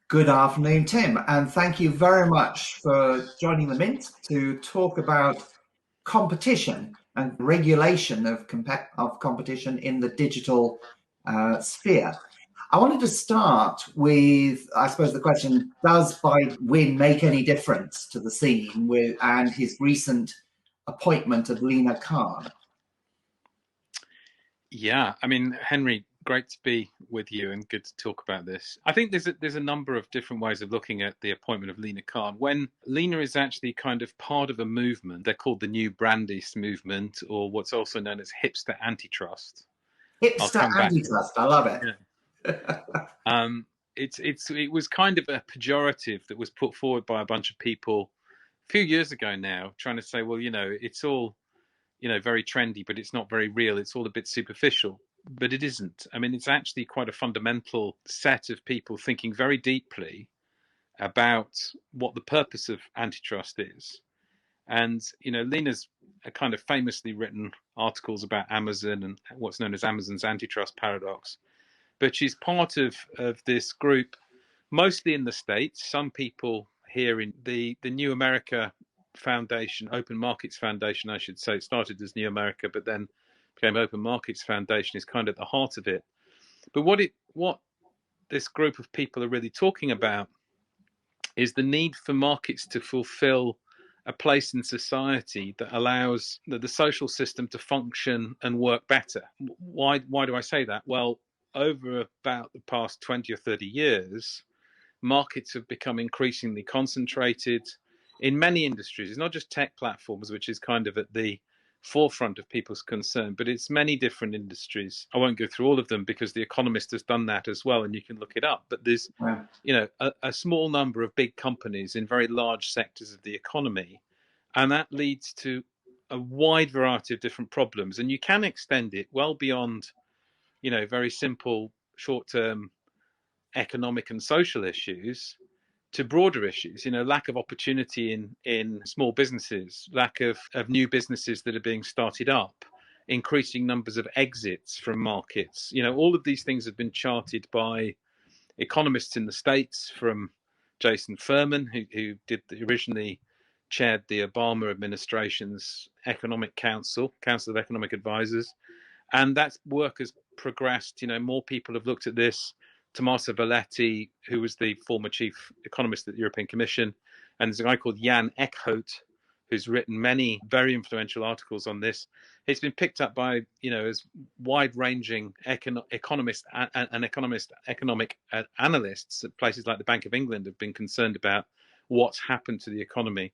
Good afternoon, Tim, and thank you very much for joining the Mint to talk about competition and regulation of competition in the digital sphere. I wanted to start with, I suppose, the question, does Win make any difference to the scene and his recent appointment of Lina Khan? Yeah, I mean, Henry, great to be with you and good to talk about this. I think there's a number of different ways of looking at the appointment of Lina Khan. When Lina is actually kind of part of a movement, they're called the New Brandeis Movement, or what's also known as Hipster Antitrust. Hipster Antitrust, I love it. Yeah. It was kind of a pejorative that was put forward by a bunch of people a few years ago now, trying to say, well, it's all very trendy, but it's not very real. It's all a bit superficial, but it isn't. I mean, it's actually quite a fundamental set of people thinking very deeply about what the purpose of antitrust is. And, Lina's kind of famously written articles about Amazon and what's known as Amazon's antitrust paradox. But she's part of this group, mostly in the States. Some people here in the New America Foundation, Open Markets Foundation, I should say. It started as New America, but then became Open Markets Foundation, is kind of at the heart of it. But what this group of people are really talking about is the need for markets to fulfill a place in society that allows the social system to function and work better. Why do I say that? Well, over about the past 20 or 30 years, markets have become increasingly concentrated in many industries. It's not just tech platforms, which is kind of at the forefront of people's concern, but it's many different industries. I won't go through all of them because The Economist has done that as well, and you can look it up. But there's, a small number of big companies in very large sectors of the economy, and that leads to a wide variety of different problems. And you can extend it well beyond, very simple short-term economic and social issues to broader issues, lack of opportunity in small businesses, lack of new businesses that are being started up, increasing numbers of exits from markets. All of these things have been charted by economists in the States, from Jason Furman, who originally chaired the Obama administration's Economic Council of Economic Advisors. And that work has progressed. More people have looked at this. Tommaso Belletti, who was the former chief economist at the European Commission, and there's a guy called Jan Eckhout, who's written many very influential articles on this. It's been picked up by, as wide-ranging economists and economic analysts at places like the Bank of England have been concerned about what's happened to the economy.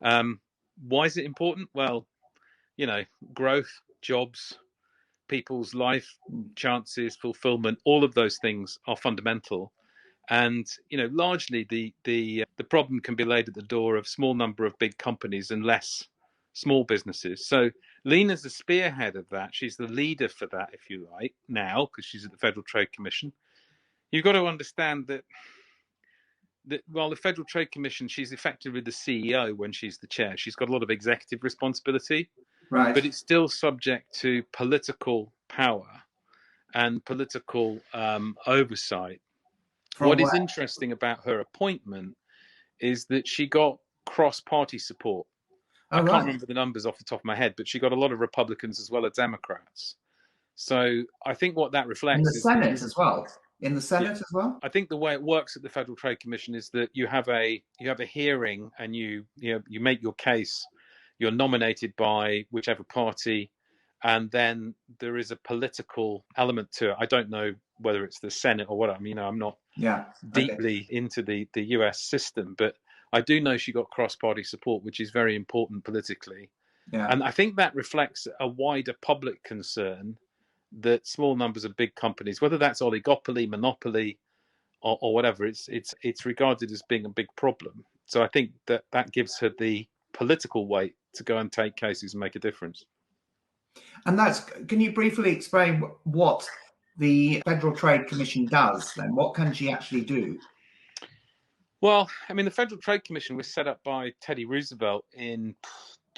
Why is it important? Well, growth, jobs, people's life chances, fulfillment, all of those things are fundamental. And largely the problem can be laid at the door of small number of big companies and less small businesses. So Lina's the spearhead of that. She's the leader for that, if you like, now, because she's at the Federal Trade Commission. You've got to understand that while the Federal Trade Commission, she's effectively the CEO when she's the chair. She's got a lot of executive responsibility. Right. But it's still subject to political power and political oversight. What is interesting about her appointment is that she got cross-party support. I can't remember the numbers off the top of my head, but she got a lot of Republicans as well as Democrats. So I think what that reflects in the Senate as well. In the Senate as well. I think the way it works at the Federal Trade Commission is that you have a hearing and you make your case. You're nominated by whichever party, and then there is a political element to it. I don't know whether it's the Senate or what. I mean, I'm not deeply into the US system, but I do know she got cross-party support, which is very important politically. Yeah. And I think that reflects a wider public concern that small numbers of big companies, whether that's oligopoly, monopoly, or whatever, it's regarded as being a big problem. So I think that gives her the political weight to go and take cases and make a difference. And can you briefly explain what the Federal Trade Commission does then? What can she actually do? Well, I mean, the Federal Trade Commission was set up by Teddy Roosevelt in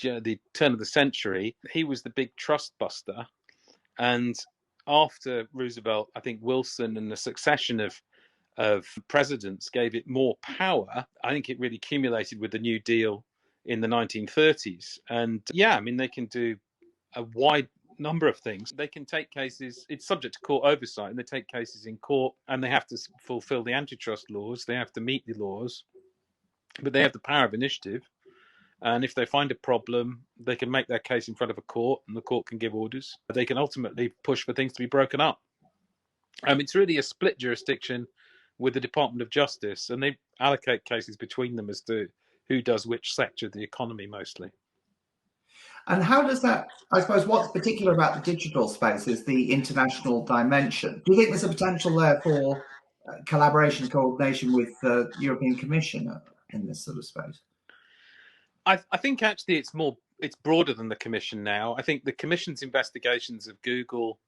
the turn of the century. He was the big trust buster. And after Roosevelt, I think Wilson and the succession of of presidents gave it more power. I think it really accumulated with the New Deal in the 1930s. And yeah, I mean, they can do a wide number of things. They can take cases, it's subject to court oversight, and they take cases in court, and they have to fulfill the antitrust laws, they have to meet the laws, but they have the power of initiative. And if they find a problem, they can make their case in front of a court, and the court can give orders. They can ultimately push for things to be broken up. It's really a split jurisdiction with the Department of Justice, and they allocate cases between them as to who does which sector of the economy mostly. And how does that, I suppose, what's particular about the digital space is the international dimension. Do you think there's a potential there for collaboration, coordination with the European Commission in this sort of space? I think actually it's broader than the Commission now. I think the Commission's investigations of Google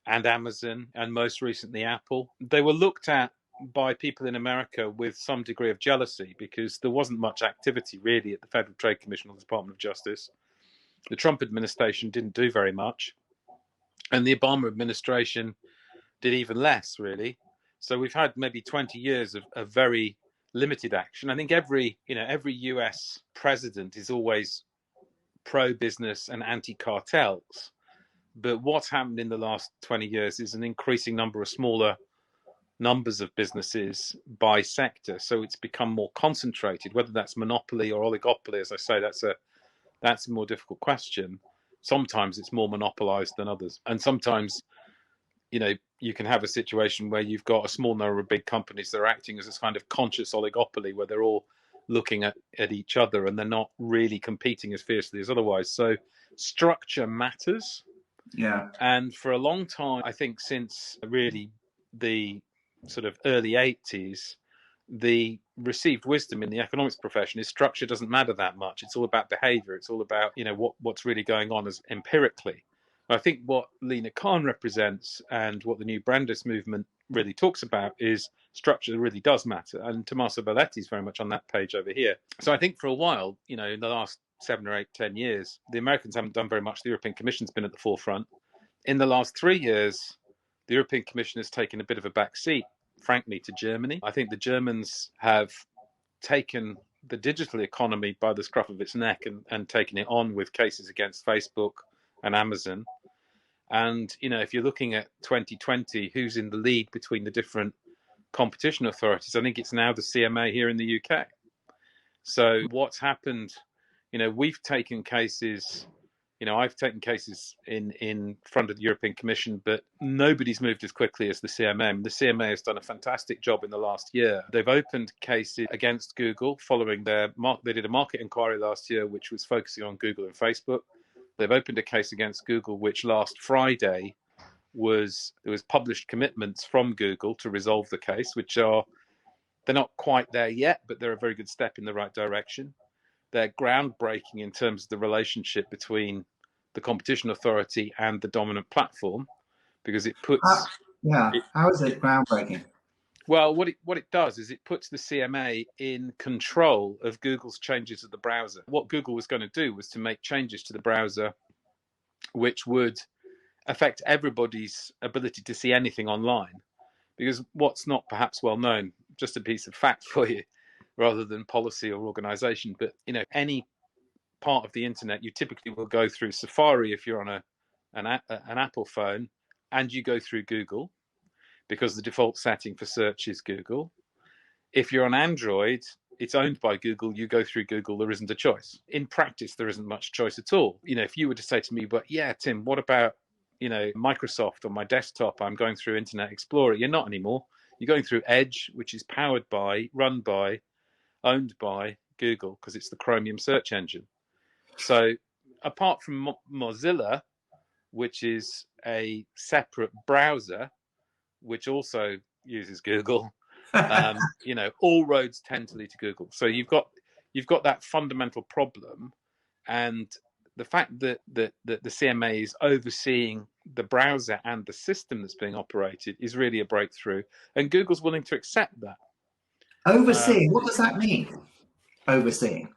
and Amazon, and most recently Apple, they were looked at by people in America with some degree of jealousy, because there wasn't much activity really at the Federal Trade Commission or the Department of Justice. The Trump administration didn't do very much, and the Obama administration did even less, really. So we've had maybe 20 years of very limited action. I think every US president is always pro-business and anti-cartels, but what's happened in the last 20 years is an increasing number of smaller numbers of businesses by sector. So it's become more concentrated, whether that's monopoly or oligopoly. As I say, that's a more difficult question. Sometimes it's more monopolized than others. And sometimes, you can have a situation where you've got a small number of big companies that are acting as this kind of conscious oligopoly where they're all looking at each other and they're not really competing as fiercely as otherwise. So structure matters. Yeah. And for a long time, I think since really the sort of early 80s, the received wisdom in the economics profession is structure doesn't matter that much. It's all about behavior. It's all about, what's really going on as empirically. I think what Lina Khan represents and what the new Brandeis Movement really talks about is structure really does matter. And Tommaso Belletti is very much on that page over here. So I think for a while, in the last 7 or 8, 10 years, the Americans haven't done very much. The European Commission's been at the forefront. In the last 3 years, the European Commission has taken a bit of a back seat, frankly, to Germany. I think the Germans have taken the digital economy by the scruff of its neck and taken it on with cases against Facebook and Amazon. And, if you're looking at 2020, who's in the lead between the different competition authorities, I think it's now the CMA here in the UK. So what's happened, we've taken cases, I've taken cases in front of the European Commission, but nobody's moved as quickly as the CMA. The CMA has done a fantastic job in the last year. They've opened cases against Google following they did a market inquiry last year, which was focusing on Google and Facebook. They've opened a case against Google, which last Friday there was published commitments from Google to resolve the case, they're not quite there yet, but they're a very good step in the right direction. They're groundbreaking in terms of the relationship between the competition authority and the dominant platform, because it puts... How is it groundbreaking? Well, what it does is it puts the CMA in control of Google's changes to the browser. What Google was going to do was to make changes to the browser which would affect everybody's ability to see anything online. Because what's not perhaps well known, just a piece of fact for you, rather than policy or organization, but any part of the internet, you typically will go through Safari if you're on an Apple phone, and you go through Google, because the default setting for search is Google. If you're on Android, it's owned by Google, you go through Google, there isn't a choice. In practice, there isn't much choice at all. If you were to say to me, but yeah, Tim, what about, Microsoft on my desktop, I'm going through Internet Explorer. You're not anymore. You're going through Edge, which is powered by, run by, owned by Google, because it's the Chromium search engine. So apart from Mozilla, which is a separate browser, which also uses Google, all roads tend to lead to Google. So you've got that fundamental problem, and the fact that the CMA is overseeing the browser and the system that's being operated is really a breakthrough, and Google's willing to accept that. Overseeing, what does that mean? Overseeing?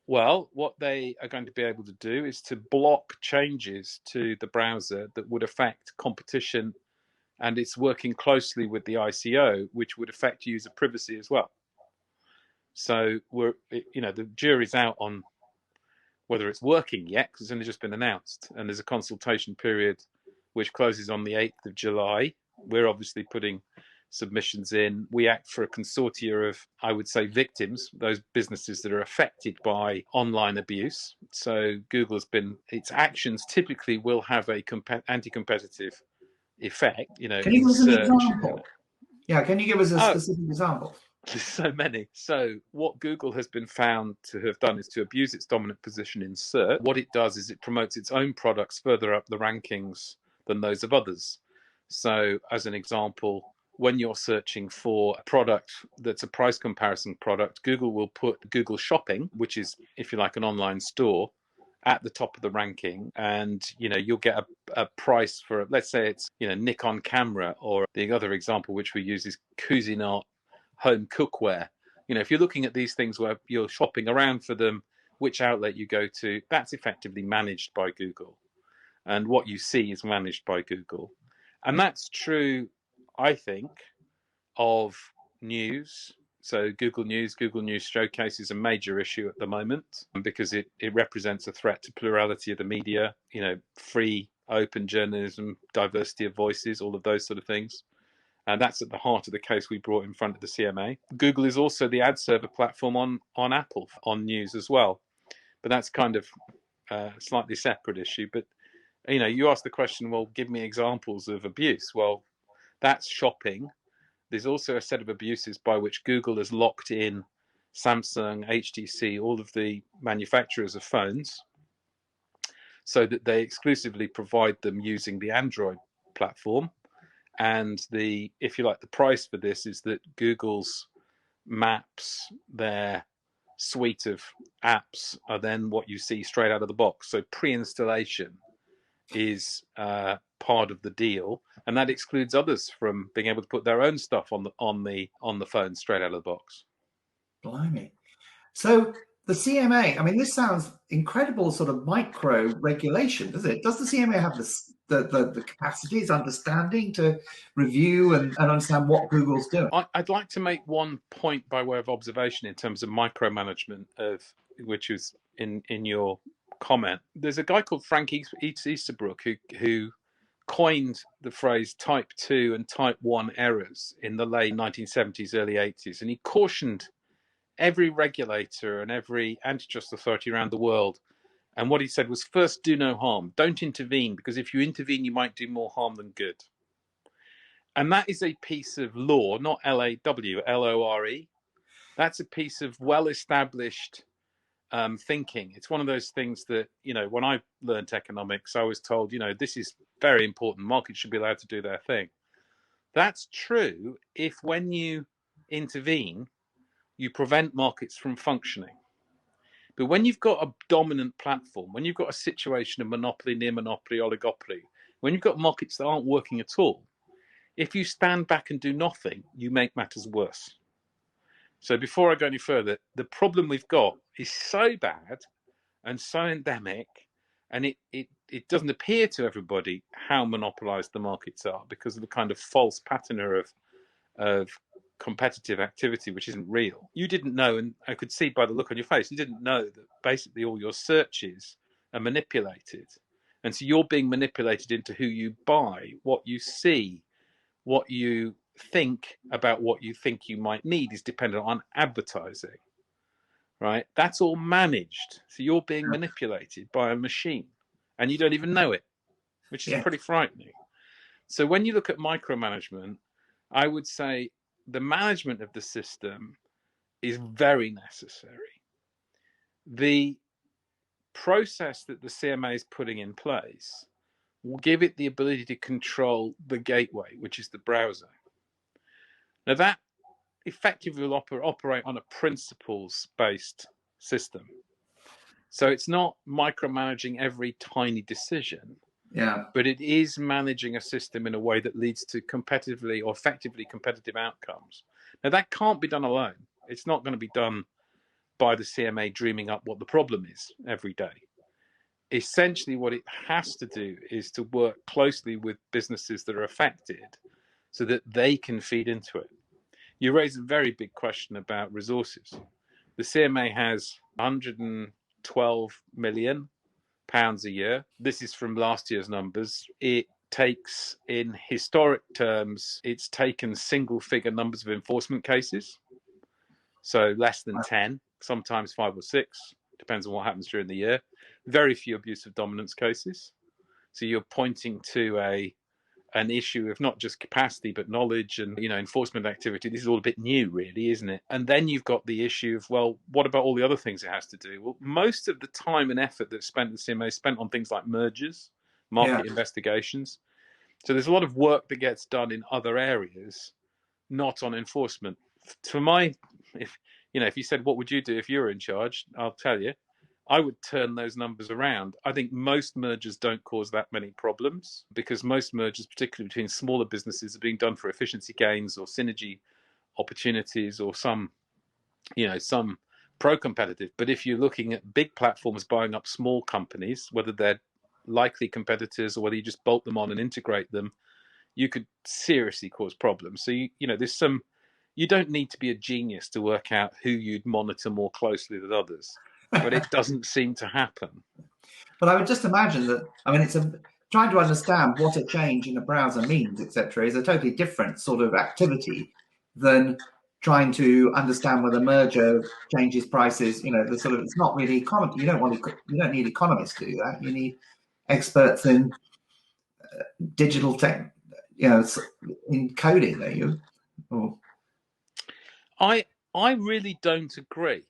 Well, what they are going to be able to do is to block changes to the browser that would affect competition and it's working closely with the ICO, which would affect user privacy as well. So the jury's out on whether it's working yet, because it's only just been announced, and there's a consultation period which closes on the 8th of July. We're obviously putting submissions in. We act for a consortia of, I would say, victims, those businesses that are affected by online abuse. So its actions typically will have a anti-competitive effect, Can you give us an example? Yeah, can you give us a specific example? There's so many. So what Google has been found to have done is to abuse its dominant position in search. What it does is it promotes its own products further up the rankings than those of others. So as an example, when you're searching for a product that's a price comparison product, Google will put Google Shopping, which is, if you like, an online store, at the top of the ranking, and you'll get a price for, let's say it's Nikon camera, or the other example which we use is Cuisinart home cookware. If you're looking at these things where you're shopping around for them, which outlet you go to, that's effectively managed by Google, and what you see is managed by Google. And that's true, I think, of news. So Google News showcases a major issue at the moment because it represents a threat to plurality of the media, free, open journalism, diversity of voices, all of those sort of things. And that's at the heart of the case we brought in front of the CMA. Google is also the ad server platform on Apple, on news as well. But that's kind of a slightly separate issue. But, you asked the question, well, give me examples of abuse. Well, that's shopping. There's also a set of abuses by which Google has locked in Samsung, HTC, all of the manufacturers of phones, so that they exclusively provide them using the Android platform. And if you like, the price for this is that Google's maps, their suite of apps, are then what you see straight out of the box. So pre-installation is part of the deal, and that excludes others from being able to put their own stuff on the phone straight out of the box. Blimey! So the CMA, I mean, this sounds incredible, sort of micro regulation, does it? Does the CMA have the capacities, understanding to review and understand what Google's doing? I'd like to make one point by way of observation in terms of micromanagement, which is in your comment. There's a guy called Frank Easterbrook who coined the phrase type 2 and type 1 errors in the late 1970s, early 80s, and he cautioned every regulator and every antitrust authority around the world. And what he said was, first, do no harm. Don't intervene, because if you intervene, you might do more harm than good. And that is a piece of law, not L-A-W, L-O-R-E. That's a piece of well-established thinking. It's one of those things that, when I learned economics, I was told, this is very important. Markets should be allowed to do their thing. That's true if when you intervene, you prevent markets from functioning. But when you've got a dominant platform, when you've got a situation of monopoly, near monopoly, oligopoly, when you've got markets that aren't working at all, if you stand back and do nothing, you make matters worse. So before I go any further, the problem we've got is so bad and so endemic, and it doesn't appear to everybody how monopolized the markets are because of the kind of false patina of competitive activity, which isn't real. You didn't know, and I could see by the look on your face, you didn't know that basically all your searches are manipulated. And so you're being manipulated into who you buy, what you see, what you think about what you think you might need is dependent on advertising, right? That's all managed. So you're being manipulated by a machine and you don't even know it, which is pretty frightening. So when you look at micromanagement, I would say the management of the system is very necessary. The process that the CMA is putting in place will give it the ability to control the gateway, which is the browser. Now, that effectively will operate on a principles-based system. So it's not micromanaging every tiny decision, but it is managing a system in a way that leads to competitively or effectively competitive outcomes. Now, that can't be done alone. It's not going to be done by the CMA dreaming up what the problem is every day. essentially what it has to do is to work closely with businesses that are affected so that they can feed into it. You raise a very big question about resources. The CMA has 112 million pounds a year. This is from last year's numbers. It takes, in historic terms, it's taken single figure numbers of enforcement cases. So less than 10, sometimes 5 or 6, depends on what happens during the year. Very few abuse of dominance cases. So you're pointing to an issue of not just capacity but knowledge and enforcement activity. This is all a bit new, really, isn't it? And then you've got the issue of, well, what about all the other things it has to do? Well, most of the time and effort that's spent in the CMA is spent on things like mergers, market investigations. So there's a lot of work that gets done in other areas, not on enforcement. If you said, what would you do if you were in charge? I'll tell you, I would turn those numbers around. I think most mergers don't cause that many problems because most mergers, particularly between smaller businesses, are being done for efficiency gains or synergy opportunities or some pro-competitive. But if you're looking at big platforms buying up small companies, whether they're likely competitors or whether you just bolt them on and integrate them, you could seriously cause problems. So you don't need to be a genius to work out who you'd monitor more closely than others. But it doesn't seem to happen. But I would just imagine that, it's trying to understand what a change in a browser means, etc., is a totally different sort of activity than trying to understand whether a merger changes prices. It's not really common. You don't need economists to do that. You need experts in digital tech, in coding, are you? Or... I really don't agree.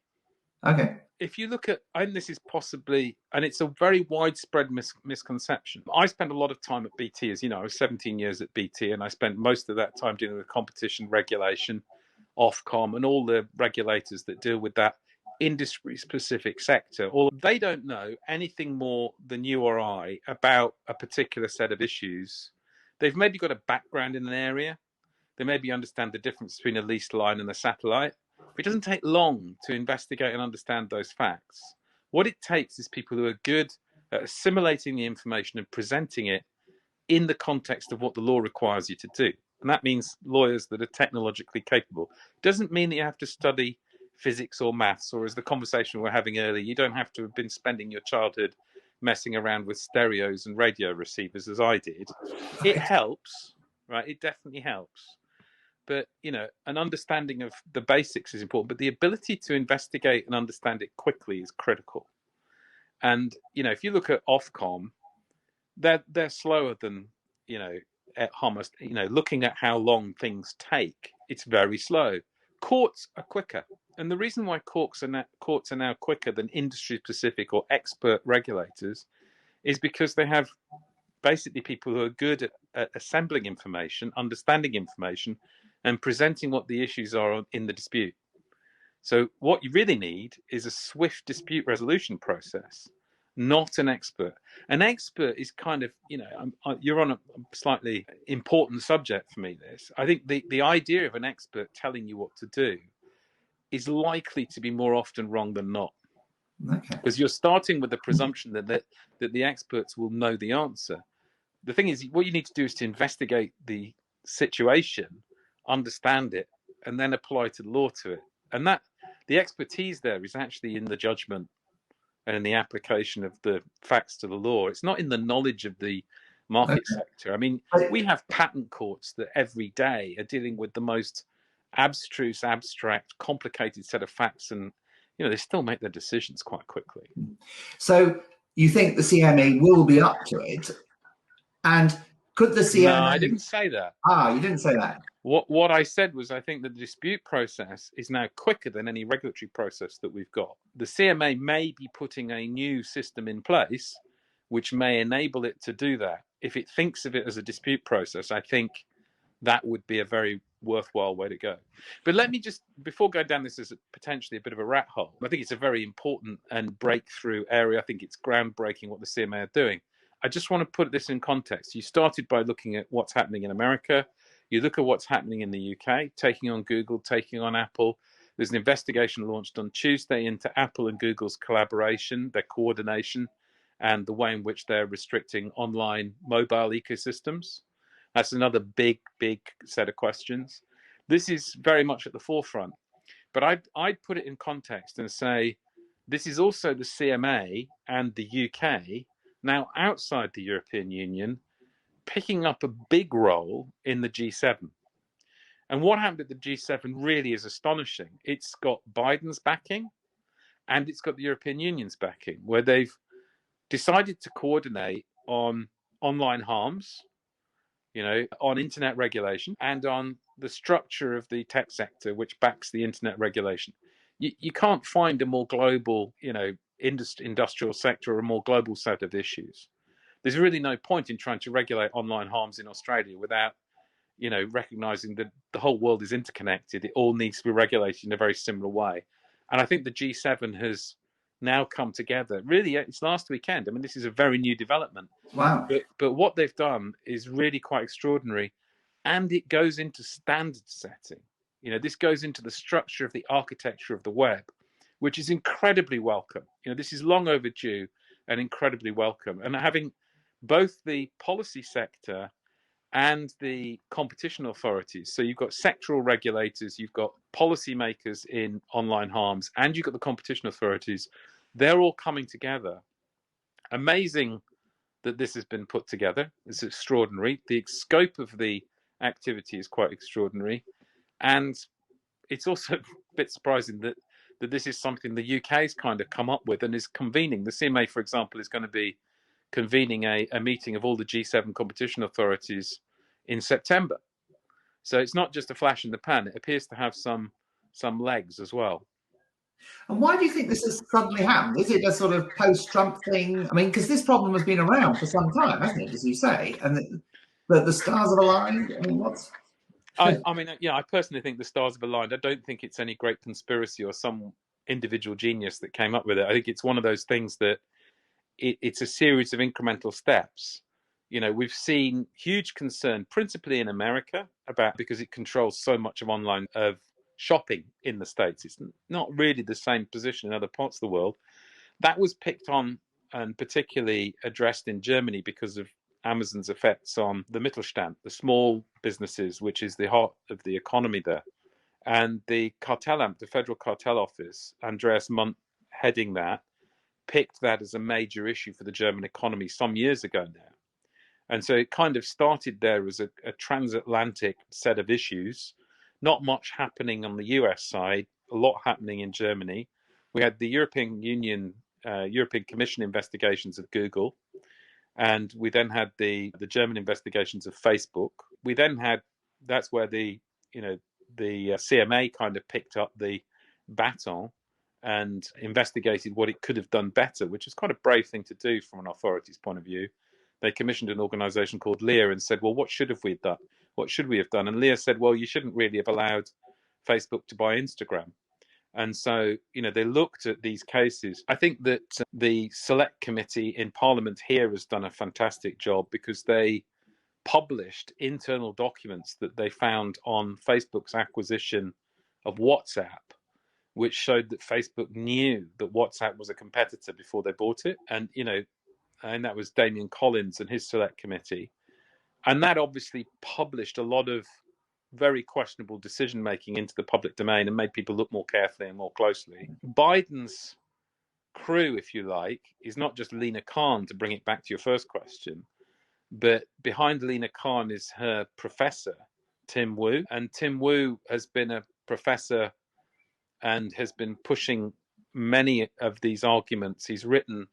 Okay. If you look at, and this is possibly, and it's a very widespread misconception. I spent a lot of time at BT, as you know. I was 17 years at BT, and I spent most of that time dealing with competition regulation, Ofcom, and all the regulators that deal with that industry-specific sector. They don't know anything more than you or I about a particular set of issues. They've maybe got a background in an area. They maybe understand the difference between a leased line and a satellite. It doesn't take long to investigate and understand those facts. What it takes is people who are good at assimilating the information and presenting it in the context of what the law requires you to do. And that means lawyers that are technologically capable. It doesn't mean that you have to study physics or maths, or as the conversation we're having earlier, you don't have to have been spending your childhood messing around with stereos and radio receivers as I did. It helps, right? It definitely helps. But, an understanding of the basics is important, but the ability to investigate and understand it quickly is critical. And, if you look at Ofcom, they're slower than, at almost, looking at how long things take, it's very slow. Courts are quicker. And the reason why courts are now quicker than industry-specific or expert regulators is because they have basically people who are good at assembling information, understanding information, and presenting what the issues are in the dispute. So what you really need is a swift dispute resolution process, not an expert. An expert is kind of, you're on a slightly important subject for me, this. I think the idea of an expert telling you what to do is likely to be more often wrong than not. Okay. Because you're starting with the presumption that the experts will know the answer. The thing is, what you need to do is to investigate the situation, understand it, and then apply to the law to it. And that the expertise there is actually in the judgment and in the application of the facts to the law. It's not in the knowledge of the market sector. We have patent courts that every day are dealing with the most abstruse, abstract, complicated set of facts, and they still make their decisions quite quickly. So you think the CMA will be up to it? And could the CMA... No, I didn't say that. You didn't say that. What I said was I think the dispute process is now quicker than any regulatory process that we've got. The CMA may be putting a new system in place which may enable it to do that. If it thinks of it as a dispute process, I think that would be a very worthwhile way to go. But let me just, before going down this as potentially a bit of a rat hole, I think it's a very important and breakthrough area. I think it's groundbreaking what the CMA are doing. I just want to put this in context. You started by looking at what's happening in America. You look at what's happening in the UK, taking on Google, taking on Apple. There's an investigation launched on Tuesday into Apple and Google's collaboration, their coordination, and the way in which they're restricting online mobile ecosystems. That's another big set of questions. This is very much at the forefront. But I'd put it in context and say this is also the CMA and the UK, now outside the European Union, picking up a big role in the G7. And what happened at the G7 really is astonishing. It's got Biden's backing and it's got the European Union's backing, where they've decided to coordinate on online harms, on internet regulation and on the structure of the tech sector, which backs the internet regulation. You can't find a more global, industrial sector or a more global set of issues. There's really no point in trying to regulate online harms in Australia without, recognizing that the whole world is interconnected. It all needs to be regulated in a very similar way. And I think the G7 has now come together. Really, it's last weekend. I mean, this is a very new development. Wow. But what they've done is really quite extraordinary. And it goes into standard setting. This goes into the structure of the architecture of the web, which is incredibly welcome. This is long overdue and incredibly welcome. And having both the policy sector and the competition authorities, so you've got sectoral regulators, you've got policymakers in online harms, and you've got the competition authorities, they're all coming together. Amazing that this has been put together. It's extraordinary. The scope of the activity is quite extraordinary. And it's also a bit surprising that this is something the UK has kind of come up with and is convening. The CMA, for example, is going to be convening a meeting of all the G7 competition authorities in September. So it's not just a flash in the pan. It appears to have some legs as well. And why do you think this has suddenly happened? Is it a sort of post-Trump thing? I mean, because this problem has been around for some time, hasn't it, as you say? And the stars have aligned. I mean, I personally think the stars have aligned. I don't think it's any great conspiracy or some individual genius that came up with it. I think it's one of those things that it's a series of incremental steps. We've seen huge concern, principally in America, because it controls so much of online shopping in the States. It's not really the same position in other parts of the world. That was picked on and particularly addressed in Germany because of Amazon's effects on the Mittelstand, the small businesses, which is the heart of the economy there. And the Kartellamt, the Federal Cartel Office, Andreas Mundt heading that, picked that as a major issue for the German economy some years ago now. And so it kind of started there as a transatlantic set of issues. Not much happening on the US side, a lot happening in Germany. We had the European Union, European Commission investigations of Google. And we then had the German investigations of Facebook. We then had, that's where the CMA kind of picked up the baton and investigated what it could have done better, which is quite a brave thing to do from an authority's point of view. They commissioned an organization called LEA and said, well, what should we have done? What should we have done? And LEA said, well, you shouldn't really have allowed Facebook to buy Instagram. And so, they looked at these cases. I think that the select committee in Parliament here has done a fantastic job because they published internal documents that they found on Facebook's acquisition of WhatsApp, which showed that Facebook knew that WhatsApp was a competitor before they bought it. And, and that was Damien Collins and his select committee. And that obviously published a lot of very questionable decision-making into the public domain and made people look more carefully and more closely. Biden's crew, if you like, is not just Lina Khan, to bring it back to your first question, but behind Lina Khan is her professor, Tim Wu. And Tim Wu has been a professor and has been pushing many of these arguments. He's written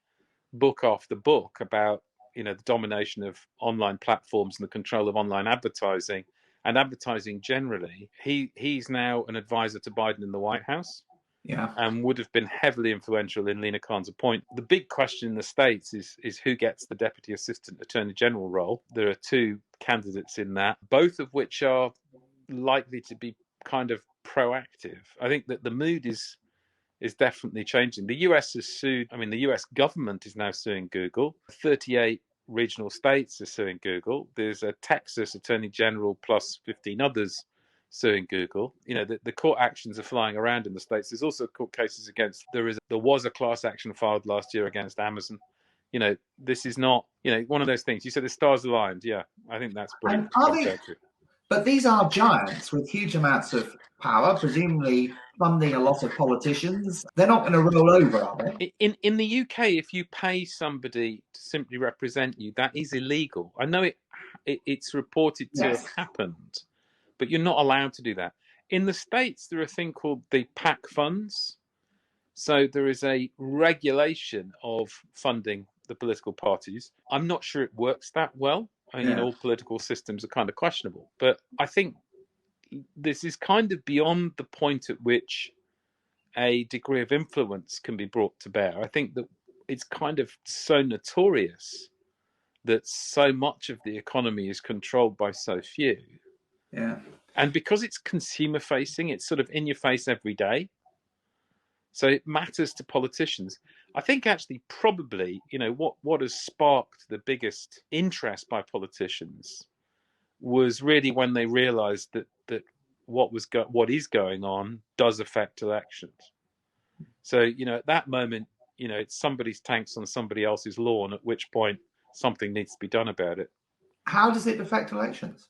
book after book about, the domination of online platforms and the control of online advertising and advertising generally. He's now an advisor to Biden in the White House. Yeah. And would have been heavily influential in Lina Khan's appointment. The big question in the States is who gets the Deputy Assistant Attorney General role. There are two candidates in that, both of which are likely to be kind of proactive. I think that the mood is definitely changing. The US has sued, the US government is now suing Google. 38 regional states are suing Google. There's a Texas Attorney General plus 15 others suing Google. The court actions are flying around in the States. There's also court cases against, there was a class action filed last year against Amazon, You know, this is not, you know, one of those things. You said the stars aligned. Yeah, I think that's And brilliant to are compare they? to. But these are giants with huge amounts of power, presumably funding a lot of politicians. They're not going to roll over, are they? In the UK, if you pay somebody to simply represent you, that is illegal. I know it's reported to have Yes. happened, but you're not allowed to do that. In the States, there are a thing called the PAC funds. So there is a regulation of funding the political parties. I'm not sure it works that well. I mean, you know, all political systems are kind of questionable, but I think this is kind of beyond the point at which a degree of influence can be brought to bear. I think that it's kind of so notorious that so much of the economy is controlled by so few. Yeah. And because it's consumer facing, it's sort of in your face every day. So it matters to politicians. I think actually probably, you know, what has sparked the biggest interest by politicians was really when they realized that what is going on does affect elections. So, you know, at that moment, you know, it's somebody's tanks on somebody else's lawn, at which point something needs to be done about it. How does it affect elections?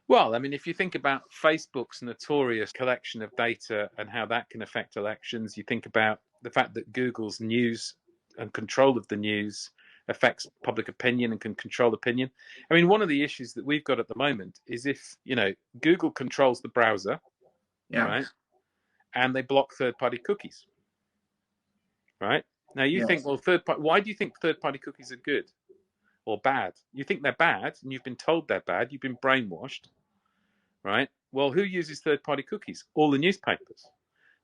Well, I mean, if you think about Facebook's notorious collection of data and how that can affect elections, you think about the fact that Google's news and control of the news affects public opinion and can control opinion. I mean, one of the issues that we've got at the moment is if, you know, Google controls the browser, right? And they block third-party cookies, right? Now you think, well, why do you think third-party cookies are good or bad? You think they're bad, and you've been told they're bad. You've been brainwashed, right? Well, who uses third-party cookies? All the newspapers.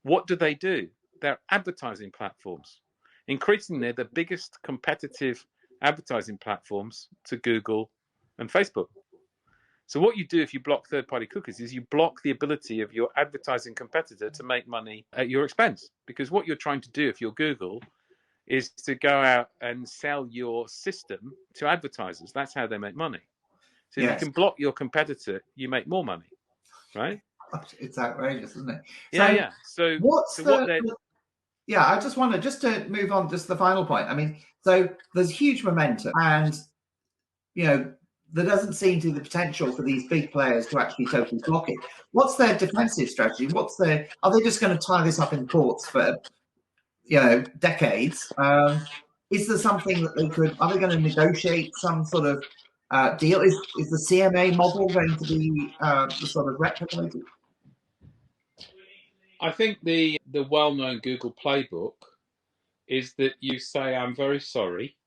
What do? They're advertising platforms. Increasingly, they're the biggest competitive advertising platforms to Google and Facebook. So what you do if you block third-party cookies is you block the ability of your advertising competitor to make money at your expense. Because what you're trying to do if you're Google is to go out and sell your system to advertisers. That's how they make money. So if you can block your competitor, you make more money, right? It's outrageous, isn't it? Yeah. So I just want to move on, just the final point. I mean, so there's huge momentum, and you know, there doesn't seem to be the potential for these big players to actually totally block it. What's their defensive strategy? Are they just going to tie this up in courts for, you know, decades? Is there something that are they going to negotiate some sort of deal? Is the CMA model going to be the sort of replicated? I think the well-known Google playbook is that you say, I'm very sorry,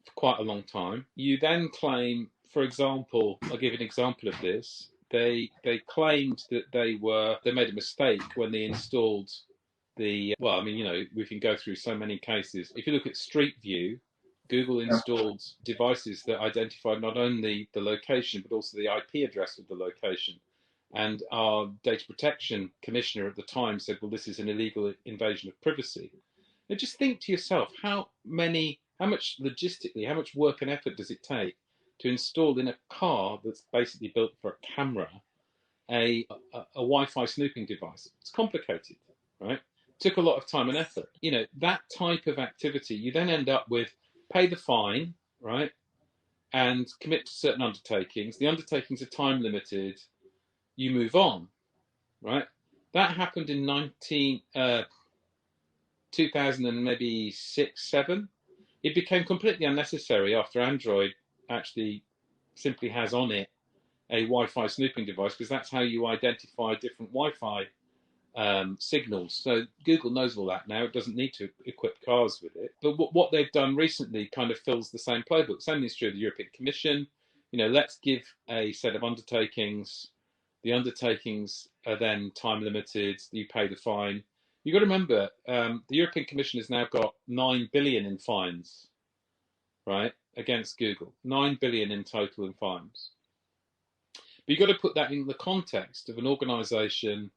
for quite a long time. You then claim, for example, I'll give an example of this. They claimed that they made a mistake when they installed well, I mean, you know, we can go through so many cases. If you look at Street View, Google installed devices that identified not only the location, but also the IP address of the location. And our data protection commissioner at the time said, well, this is an illegal invasion of privacy. Now just think to yourself, how much logistically, how much work and effort does it take to install in a car that's basically built for a camera a Wi-Fi snooping device? It's complicated, right? Took a lot of time and effort. You know, that type of activity, you then end up with pay the fine, right? And commit to certain undertakings. The undertakings are time limited. You move on, right? That happened in 2000 and maybe 6, 7. It became completely unnecessary after Android actually simply has on it a Wi-Fi snooping device, because that's how you identify different Wi-Fi signals. So Google knows all that now. It doesn't need to equip cars with it. But what they've done recently kind of fills the same playbook. Same is true of the European Commission. You know, let's give a set of undertakings. The undertakings are then time limited. You pay the fine. You've got to remember, the European Commission has now got 9 billion in fines, right, against Google. 9 billion in total in fines. But you've got to put that in the context of an organisation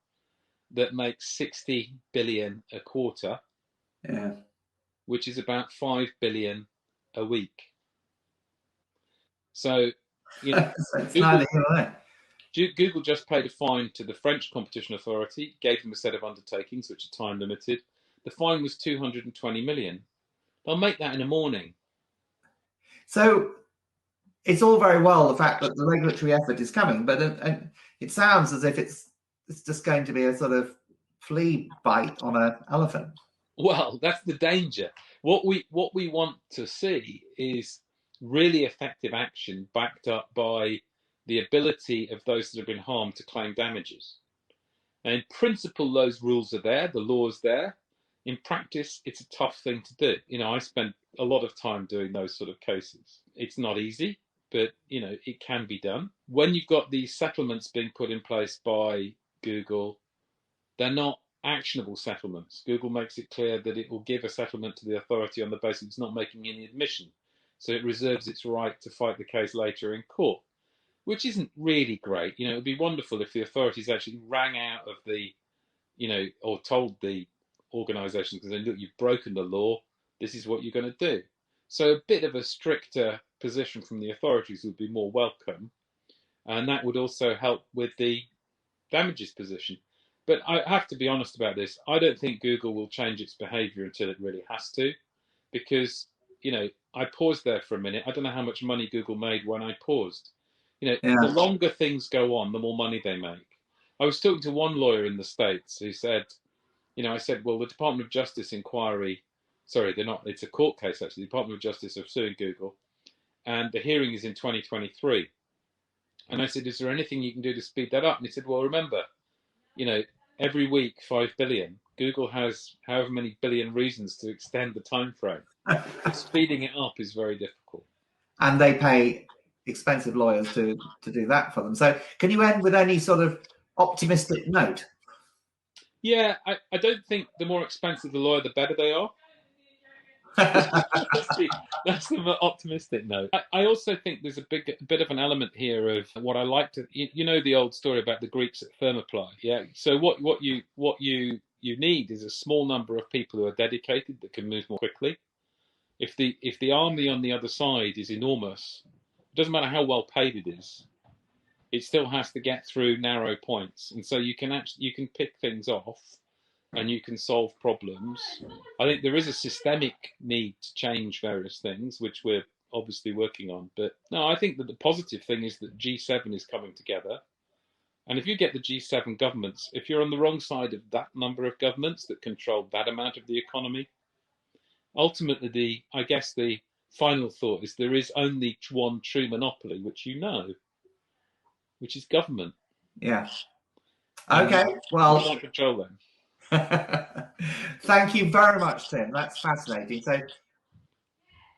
that makes 60 billion a quarter, which is about 5 billion a week. So, you know, Google just paid a fine to the French Competition Authority, gave them a set of undertakings which are time limited. The fine was 220 million. They'll make that in the morning. So it's all very well the fact that the regulatory effort is coming, but it sounds as if it's just going to be a sort of flea bite on an elephant. Well, that's the danger. What we want to see is really effective action backed up by the ability of those that have been harmed to claim damages. And in principle, those rules are there, the law is there. In practice, it's a tough thing to do. You know, I spent a lot of time doing those sort of cases. It's not easy, but you know, it can be done. When you've got these settlements being put in place by Google, they're not actionable settlements. Google makes it clear that it will give a settlement to the authority on the basis it's not making any admission. So it reserves its right to fight the case later in court, which isn't really great. You know, it would be wonderful if the authorities actually rang out of the, you know, or told the organisations, because look, you've broken the law, this is what you're going to do. So a bit of a stricter position from the authorities would be more welcome, and that would also help with the damages position. But I have to be honest about this. I don't think Google will change its behaviour until it really has to, because, you know, I paused there for a minute. I don't know how much money Google made when I paused. You know, the longer things go on, the more money they make. I was talking to one lawyer in the States who said, you know, I said, well, the Department of Justice inquiry, sorry, they're not, it's a court case actually, the Department of Justice are suing Google, and the hearing is in 2023. And I said, is there anything you can do to speed that up? And he said, well, remember, you know, every week 5 billion. Google has however many billion reasons to extend the time frame. Speeding it up is very difficult. And they pay expensive lawyers to do that for them. So can you end with any sort of optimistic note? Yeah, I don't think the more expensive the lawyer, the better they are. That's the optimistic note. I also think there's a bit of an element here of what I like to, you know, the old story about the Greeks at Thermopylae. Yeah. So what you need is a small number of people who are dedicated that can move more quickly. If the army on the other side is enormous, it doesn't matter how well paid it is. It still has to get through narrow points, and so you can pick things off, and you can solve problems. I think there is a systemic need to change various things, which we're obviously working on. But no, I think that the positive thing is that G7 is coming together. And if you get the G7 governments, if you're on the wrong side of that number of governments that control that amount of the economy, ultimately, I guess the final thought is there is only one true monopoly, which you know, which is government. Yeah. Okay. Well, can't control them. Thank you very much, Tim. That's fascinating. So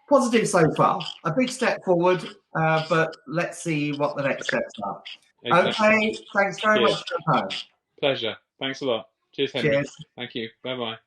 positive so far. A big step forward, but let's see what the next steps are. Exactly. Okay. Thanks very much for your time. Pleasure. Thanks a lot. Cheers, Henry. Cheers. Thank you. Bye-bye.